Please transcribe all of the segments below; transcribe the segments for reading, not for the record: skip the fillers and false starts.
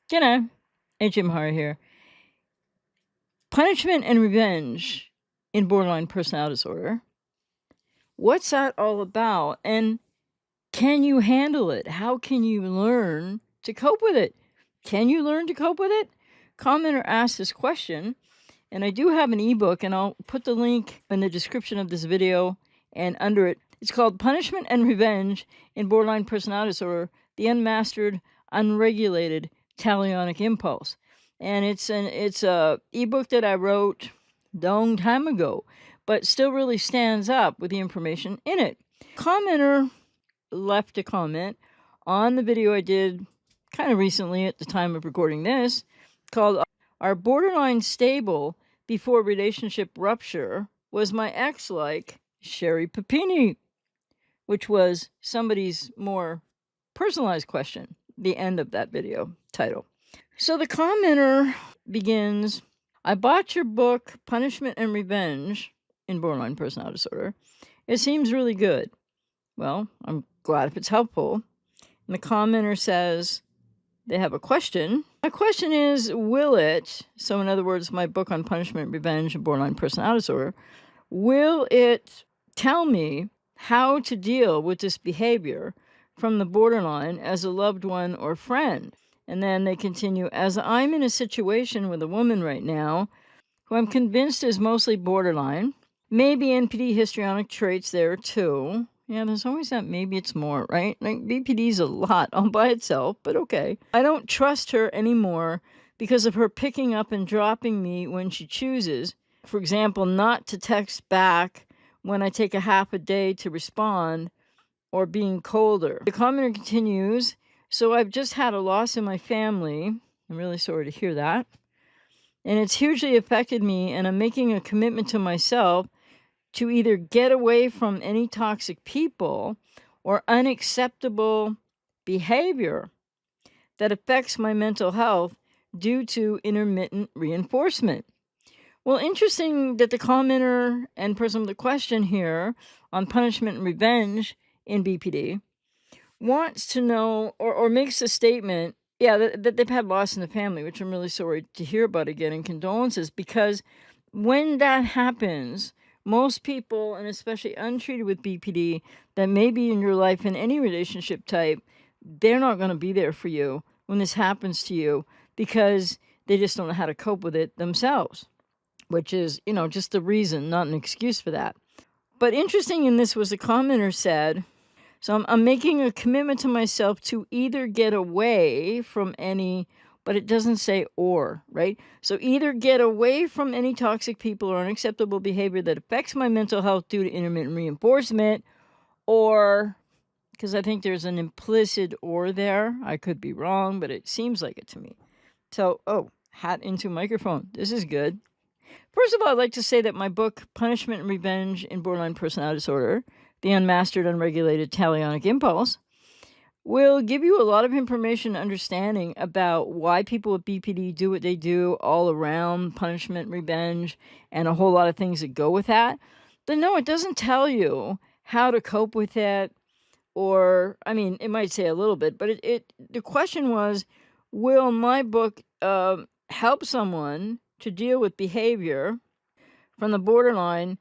G'day, ajmahari here. Punishment and revenge in borderline personality disorder. What's that all about? And can you handle it? How can you learn to cope with it? Can you learn to cope with it? Commenter asked this question, and I do have an ebook, and I'll put the link in the description of this video and under it. It's called Punishment and Revenge in Borderline Personality Disorder, the Unmastered, Unregulated Talionic Impulse. And it's a ebook that I wrote a long time ago, but still really stands up with the information in it. Commenter left a comment on the video I did kind of recently at the time of recording this, called "Are Borderline Stable Before Relationship Rupture? Was my ex like Sherry Papini?" Which was somebody's more personalized question, the end of that video title. So the commenter begins, "I bought your book, Punishment and Revenge in Borderline Personality Disorder. It seems really good." Well, I'm glad if it's helpful. And the commenter says they have a question. My question is, will it, so in other words, my book on punishment and revenge in borderline personality disorder, will it tell me how to deal with this behavior from the borderline as a loved one or friend? And then they continue, "As I'm in a situation with a woman right now who I'm convinced is mostly borderline, maybe NPD histrionic traits there too." Yeah, there's always that maybe it's more, right? Like BPD's a lot all by itself, but okay. "I don't trust her anymore because of her picking up and dropping me when she chooses. For example, not to text back when I take a half a day to respond, or being colder." The commenter continues, "So I've just had a loss in my family. I'm really sorry to hear that. And it's hugely affected me, and I'm making a commitment to myself to either get away from any toxic people or unacceptable behavior that affects my mental health due to intermittent reinforcement." Well, interesting that the commenter and person with the question here on punishment and revenge in BPD wants to know or makes a statement, that they've had loss in the family, which I'm really sorry to hear about again, and condolences, because when that happens, most people, and especially untreated with BPD, that may be in your life in any relationship type, they're not going to be there for you when this happens to you because they just don't know how to cope with it themselves, which is, just the reason, not an excuse for that. But interesting in this was the commenter said, "So I'm making a commitment to myself to either get away from any," but it doesn't say or, right? So either get away from any toxic people or unacceptable behavior that affects my mental health due to intermittent reinforcement, or, because I think there's an implicit or there. I could be wrong, but it seems like it to me. So, hat into microphone. This is good. First of all, I'd like to say that my book, Punishment and Revenge in Borderline Personality Disorder, the Unmastered, Unregulated Talionic Impulse, will give you a lot of information and understanding about why people with BPD do what they do all around punishment, revenge, and a whole lot of things that go with that. But no, it doesn't tell you how to cope with it, or, I mean, it might say a little bit, but the question was, will my book help someone to deal with behavior from the borderline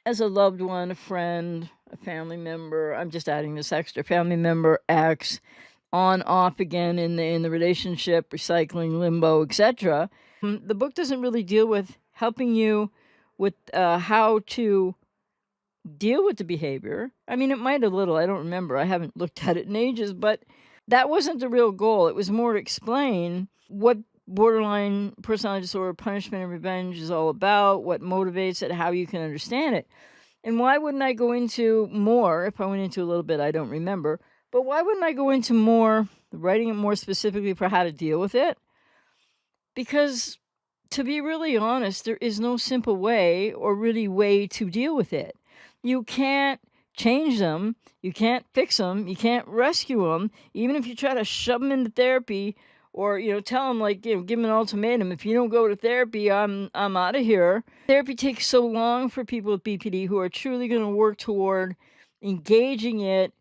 as a loved one, a friend, a family member? I'm just adding this extra, family member, ex, on, off again in the relationship, recycling, limbo, etc. The book doesn't really deal with helping you with how to deal with the behavior. I mean, it might a little, I don't remember. I haven't looked at it in ages, but that wasn't the real goal. It was more to explain what borderline personality disorder, punishment and revenge is all about, what motivates it, how you can understand it. And why wouldn't I go into more? If I went into a little bit, I don't remember. But why wouldn't I go into more, writing it more specifically for how to deal with it? Because, to be really honest, there is no simple way or really way to deal with it. You can't change them. You can't fix them. You can't rescue them. Even if you try to shove them into therapy, or, tell them, like, give them an ultimatum. If you don't go to therapy, I'm out of here. Therapy takes so long for people with BPD who are truly going to work toward engaging it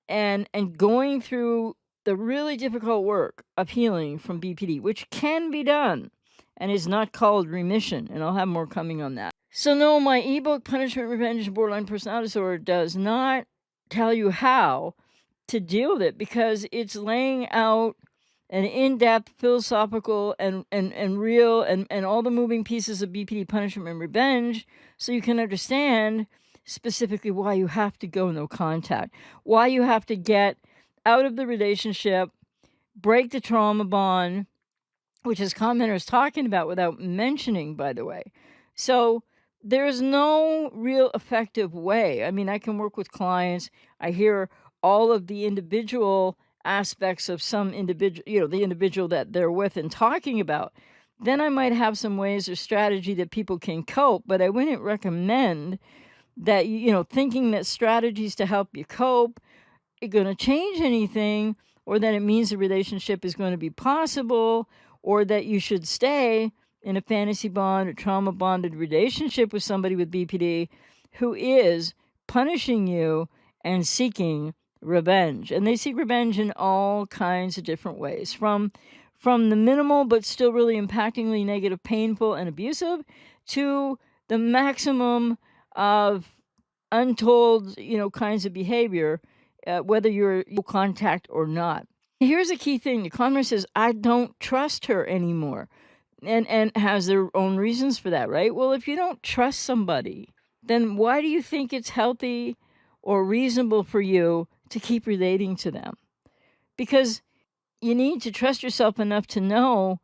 and going through the really difficult work of healing from BPD, which can be done and is not called remission. And I'll have more coming on that. So, no, my ebook, Punishment, Revenge, and Borderline Personality Disorder, does not tell you how to deal with it because it's laying out an in-depth philosophical and real and all the moving pieces of BPD punishment and revenge so you can understand specifically why you have to go no contact, why you have to get out of the relationship, break the trauma bond, which is commenters talking about without mentioning, by the way. So there's no real effective way. I mean, I can work with clients. I hear all of the individual aspects of some individual, the individual that they're with and talking about. Then I might have some ways or strategy that people can cope, but I wouldn't recommend that, thinking that strategies to help you cope are going to change anything or that it means the relationship is going to be possible or that you should stay in a fantasy bond or trauma bonded relationship with somebody with BPD who is punishing you and seeking revenge. And they seek revenge in all kinds of different ways, from the minimal but still really impactingly negative, painful, and abusive to the maximum of untold, kinds of behavior, whether you're in contact or not. Here's a key thing. The commenter says, I don't trust her anymore, and has their own reasons for that, right? Well, if you don't trust somebody, then why do you think it's healthy or reasonable for you to keep relating to them? Because you need to trust yourself enough to know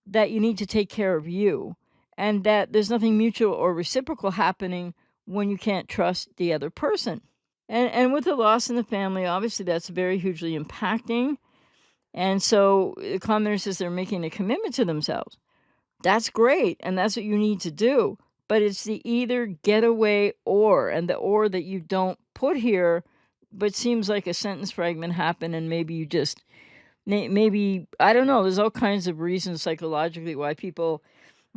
that you need to take care of you and that there's nothing mutual or reciprocal happening when you can't trust the other person. And with the loss in the family, obviously that's very hugely impacting. And so the commenter says they're making a commitment to themselves. That's great, and that's what you need to do. But it's the either, getaway, or, and the or that you don't put here, but seems like a sentence fragment happened, and maybe you just, maybe, I don't know, there's all kinds of reasons psychologically why people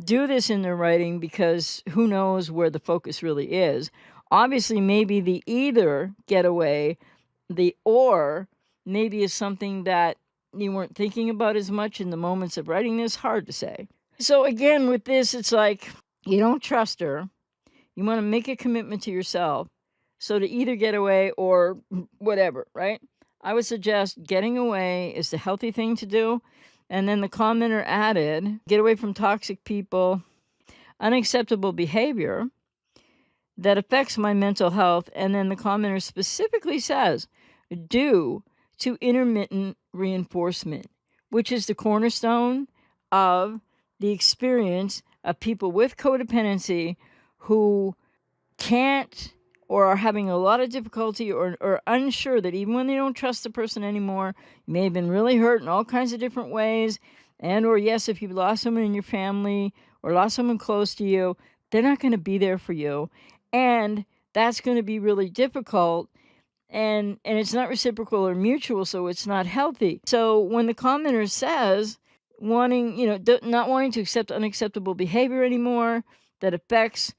do this in their writing because who knows where the focus really is. Obviously, maybe the either, getaway, the or, maybe is something that you weren't thinking about as much in the moments of writing this. Hard to say. So again, with this, it's like you don't trust her. You want to make a commitment to yourself. So to either get away or whatever, right? I would suggest getting away is the healthy thing to do. And then the commenter added, get away from toxic people, unacceptable behavior that affects my mental health. And then the commenter specifically says, due to intermittent reinforcement, which is the cornerstone of the experience of people with codependency who can't or are having a lot of difficulty or unsure that even when they don't trust the person anymore, you may have been really hurt in all kinds of different ways. And or yes, if you've lost someone in your family or lost someone close to you, they're not going to be there for you. And that's going to be really difficult. And it's not reciprocal or mutual, so it's not healthy. So when the commenter says wanting, not wanting to accept unacceptable behavior anymore that affects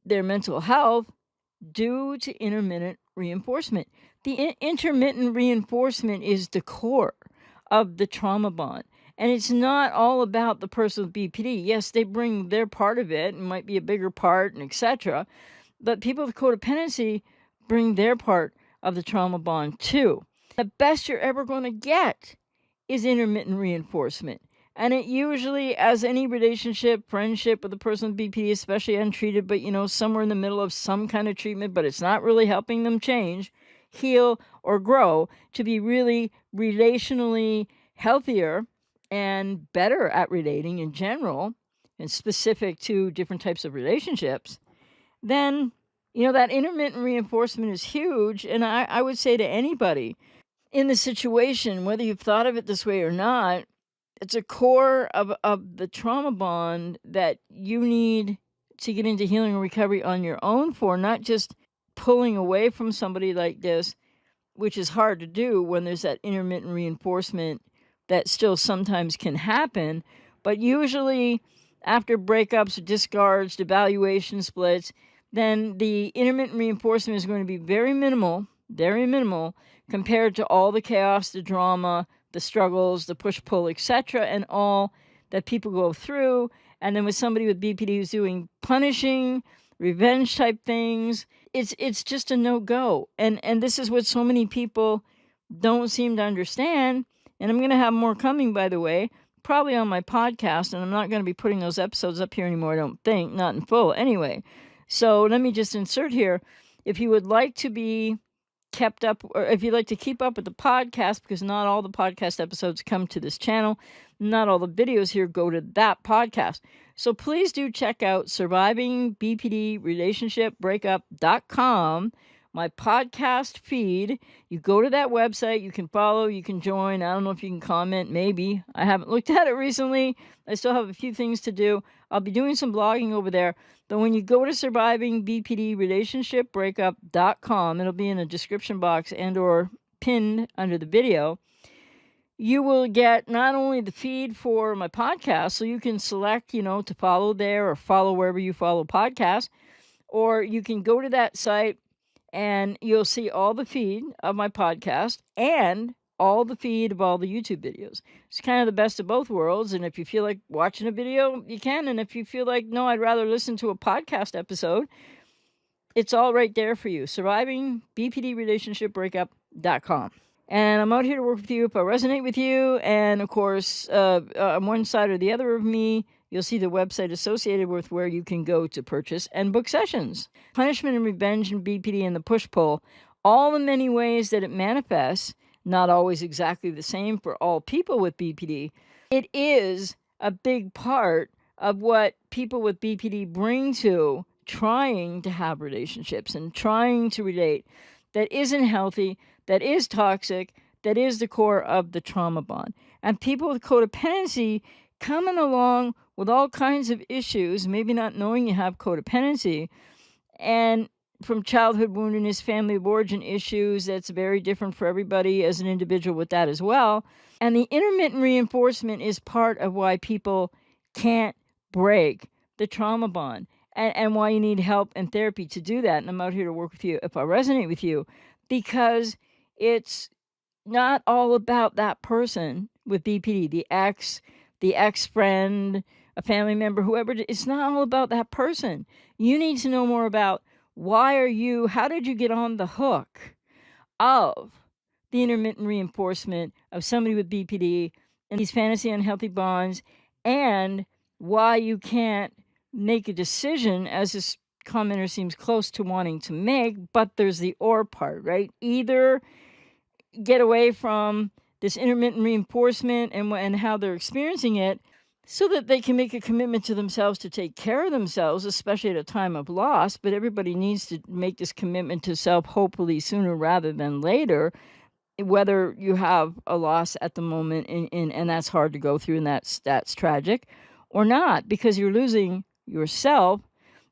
their mental health due to intermittent reinforcement. The intermittent reinforcement is the core of the trauma bond. And it's not all about the person with BPD. Yes, they bring their part of it and might be a bigger part and etc. But people with codependency bring their part of the trauma bond too. The best you're ever going to get is intermittent reinforcement. And it usually, as any relationship, friendship with a person with BPD, especially untreated, but somewhere in the middle of some kind of treatment, but it's not really helping them change, heal, or grow to be really relationally healthier and better at relating in general and specific to different types of relationships, then, that intermittent reinforcement is huge. And I would say to anybody in the situation, whether you've thought of it this way or not, it's a core of the trauma bond that you need to get into healing and recovery on your own for, not just pulling away from somebody like this, which is hard to do when there's that intermittent reinforcement that still sometimes can happen. But usually after breakups, discards, devaluation splits, then the intermittent reinforcement is going to be very minimal very minimal compared to all the chaos, the drama, the struggles, the push-pull, etc., and all that people go through. And then with somebody with BPD who's doing punishing, revenge type things, it's just a no-go. And this is what so many people don't seem to understand. And I'm going to have more coming, by the way, probably on my podcast, and I'm not going to be putting those episodes up here anymore, I don't think, not in full anyway. So let me just insert here, if you would like to be kept up, or if you'd like to keep up with the podcast, because not all the podcast episodes come to this channel, not all the videos here go to that podcast. So please do check out survivingbpdrelationshipbreakup.com, my podcast feed. You go to that website, you can follow, you can join. I don't know if you can comment, maybe. I haven't looked at it recently. I still have a few things to do. I'll be doing some blogging over there. But when you go to survivingbpdrelationshipbreakup.com, it'll be in the description box and or pinned under the video, you will get not only the feed for my podcast, so you can select, to follow there or follow wherever you follow podcasts, or you can go to that site and you'll see all the feed of my podcast and all the feed of all the YouTube videos. It's kind of the best of both worlds. And if you feel like watching a video, you can. And if you feel like, no, I'd rather listen to a podcast episode, it's all right there for you. survivingbpdrelationshipbreakup.com. And I'm out here to work with you if I resonate with you. And of course, on one side or the other of me, you'll see the website associated with where you can go to purchase and book sessions. Punishment and revenge and BPD and the push-pull, all the many ways that it manifests, not always exactly the same for all people with BPD. It is a big part of what people with BPD bring to trying to have relationships and trying to relate that isn't healthy, that is toxic, that is the core of the trauma bond. And people with codependency coming along with all kinds of issues, maybe not knowing you have codependency, and from childhood woundedness, family of origin issues, that's very different for everybody as an individual with that as well. And the intermittent reinforcement is part of why people can't break the trauma bond and why you need help and therapy to do that. And I'm out here to work with you if I resonate with you, because it's not all about that person with BPD, the ex-friend, a family member, whoever. It's not all about that person. You need to know more about how did you get on the hook of the intermittent reinforcement of somebody with BPD and these fantasy unhealthy bonds, and why you can't make a decision, as this commenter seems close to wanting to make, but there's the or part, right? Either get away from this intermittent reinforcement and how they're experiencing it, so that they can make a commitment to themselves to take care of themselves, especially at a time of loss. But everybody needs to make this commitment to self, hopefully sooner rather than later, whether you have a loss at the moment and that's hard to go through and that's tragic, or not, because you're losing yourself.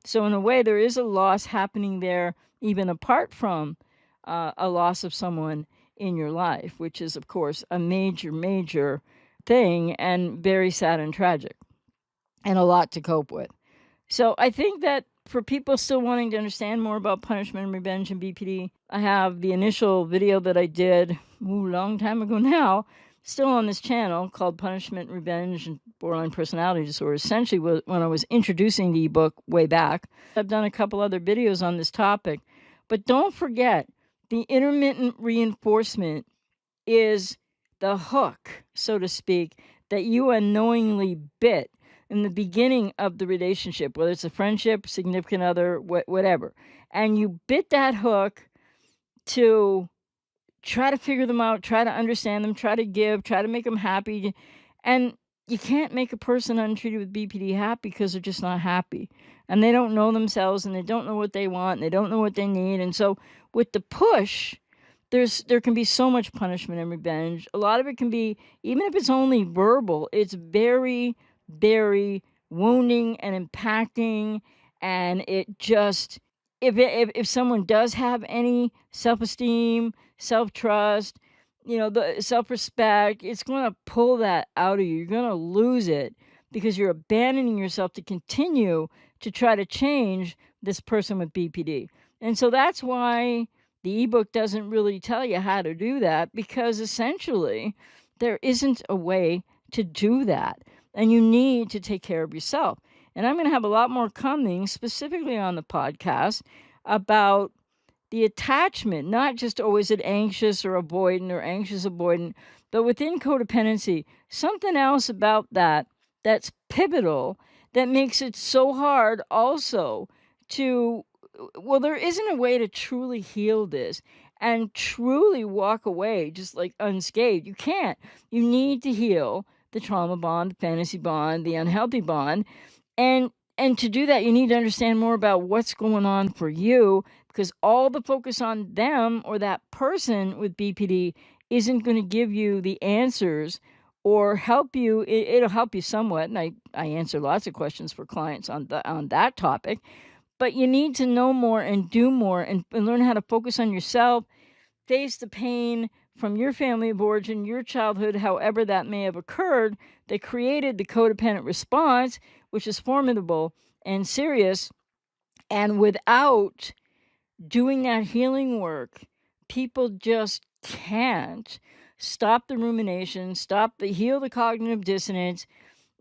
So in a way, there is a loss happening there, even apart from a loss of someone in your life, which is, of course, a major thing and very sad and tragic and a lot to cope with. So I think that for people still wanting to understand more about punishment and revenge and BPD, I have the initial video that I did a long time ago now, still on this channel, called Punishment, Revenge, and Borderline Personality Disorder, essentially when I was introducing the ebook way back. I've done a couple other videos on this topic, but don't forget, the intermittent reinforcement is the hook, so to speak, that you unknowingly bit in the beginning of the relationship, whether it's a friendship, significant other, whatever. And you bit that hook to try to figure them out, try to understand them, try to give, try to make them happy. And you can't make a person untreated with BPD happy because they're just not happy. And they don't know themselves, and they don't know what they want, and they don't know what they need. And so with the push, there can be so much punishment and revenge. A lot of it can be, even if it's only verbal, it's very, very wounding and impacting. And it just, if someone does have any self-esteem, self-trust, the self-respect, it's going to pull that out of you. You're going to lose it because you're abandoning yourself to continue to try to change this person with BPD. And so that's why The ebook doesn't really tell you how to do that because essentially there isn't a way to do that. And you need to take care of yourself. And I'm going to have a lot more coming specifically on the podcast about the attachment, not just always an anxious or avoidant or anxious avoidant, but within codependency, something else about that that's pivotal that makes it so hard also to, well, there isn't a way to truly heal this and truly walk away just like unscathed. You can't. You need to heal the trauma bond, the fantasy bond, the unhealthy bond. And to do that, you need to understand more about what's going on for you, because all the focus on them or that person with BPD isn't going to give you the answers or help you. It'll help you somewhat, and I answer lots of questions for clients on that topic. But you need to know more and do more and learn how to focus on yourself, face the pain from your family of origin, your childhood, however that may have occurred, that created the codependent response, which is formidable and serious. And without doing that healing work, people just can't stop the rumination, heal the cognitive dissonance.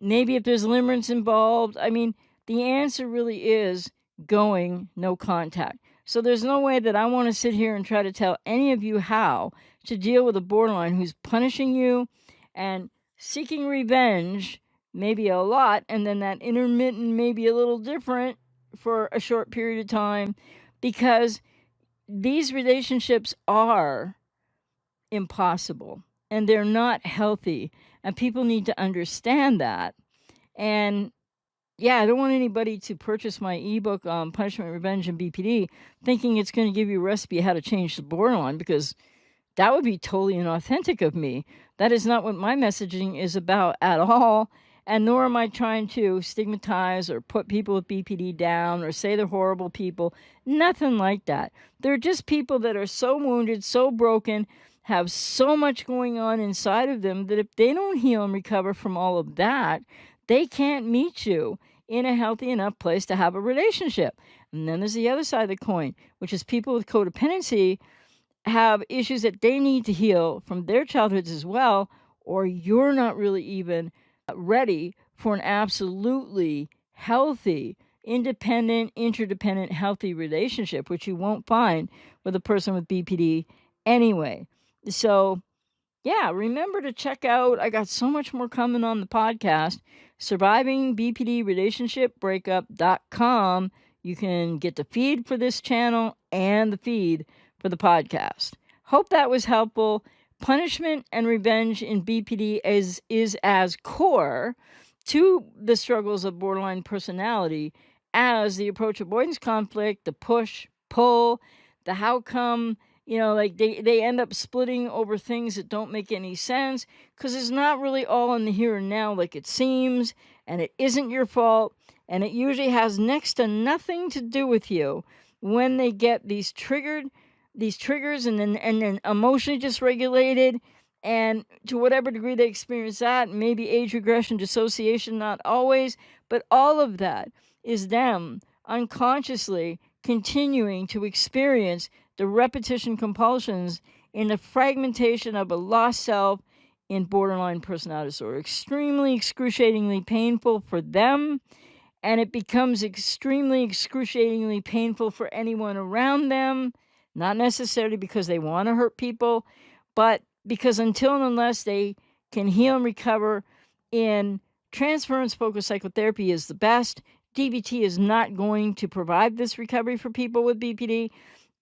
Maybe if there's limerence involved, I mean, the answer really is going no contact. So there's no way that I want to sit here and try to tell any of you how to deal with a borderline who's punishing you and seeking revenge, maybe a lot, and then that intermittent, maybe a little different for a short period of time, because these relationships are impossible and they're not healthy, and people need to understand that. And yeah, I don't want anybody to purchase my ebook on punishment, revenge, and BPD thinking it's going to give you a recipe how to change the borderline, because that would be totally inauthentic of me. That is not what my messaging is about at all. And nor am I trying to stigmatize or put people with BPD down or say they're horrible people. Nothing like that. They're just people that are so wounded, so broken, have so much going on inside of them that if they don't heal and recover from all of that, they can't meet you in a healthy enough place to have a relationship. And then there's the other side of the coin, which is people with codependency have issues that they need to heal from their childhoods as well, or you're not really even ready for an absolutely healthy, independent, interdependent, healthy relationship, which you won't find with a person with BPD anyway. So, yeah, remember to check out, I got so much more coming on the podcast, survivingbpdrelationshipbreakup.com. You can get the feed for this channel and the feed for the podcast. Hope that was helpful. Punishment and revenge in BPD is as core to the struggles of borderline personality as the approach avoidance conflict, the push, pull, the how come, like they end up splitting over things that don't make any sense, because it's not really all in the here and now like it seems, and it isn't your fault, and it usually has next to nothing to do with you when they get these triggers and then emotionally dysregulated, and to whatever degree they experience that, maybe age regression, dissociation, not always, but all of that is them unconsciously continuing to experience the repetition compulsions in the fragmentation of a lost self in borderline personality disorder. Extremely excruciatingly painful for them, and it becomes extremely excruciatingly painful for anyone around them, not necessarily because they want to hurt people, but because until and unless they can heal and recover in transference-focused psychotherapy is the best. DBT is not going to provide this recovery for people with BPD.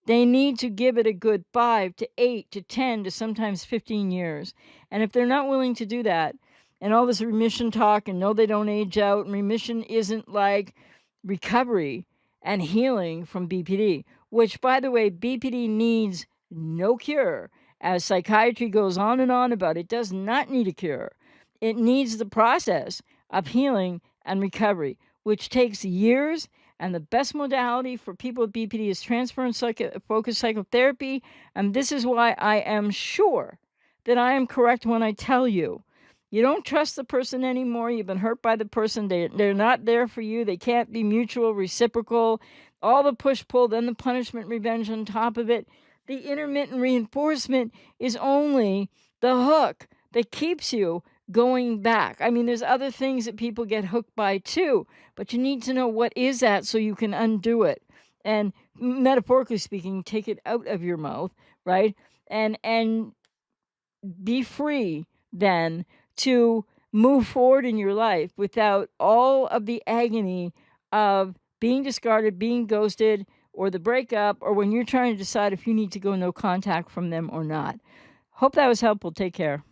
They need to give it a good 5 to 8 to 10 to sometimes 15 years. And if they're not willing to do that, and all this remission talk, and no, they don't age out, and remission isn't like recovery and healing from BPD, which, by the way, BPD needs no cure. As psychiatry goes on and on about, it does not need a cure. It needs the process of healing and recovery, which takes years. And the best modality for people with BPD is transference-focused psychotherapy. And this is why I am sure that I am correct when I tell you, you don't trust the person anymore. You've been hurt by the person. They're not there for you. They can't be mutual, reciprocal. All the push-pull, then the punishment, revenge on top of it. The intermittent reinforcement is only the hook that keeps you going back. I mean, there's other things that people get hooked by too, but you need to know what is that so you can undo it. And metaphorically speaking, take it out of your mouth, right? And be free then to move forward in your life without all of the agony of being discarded, being ghosted, or the breakup, or when you're trying to decide if you need to go no contact from them or not. Hope that was helpful. Take care.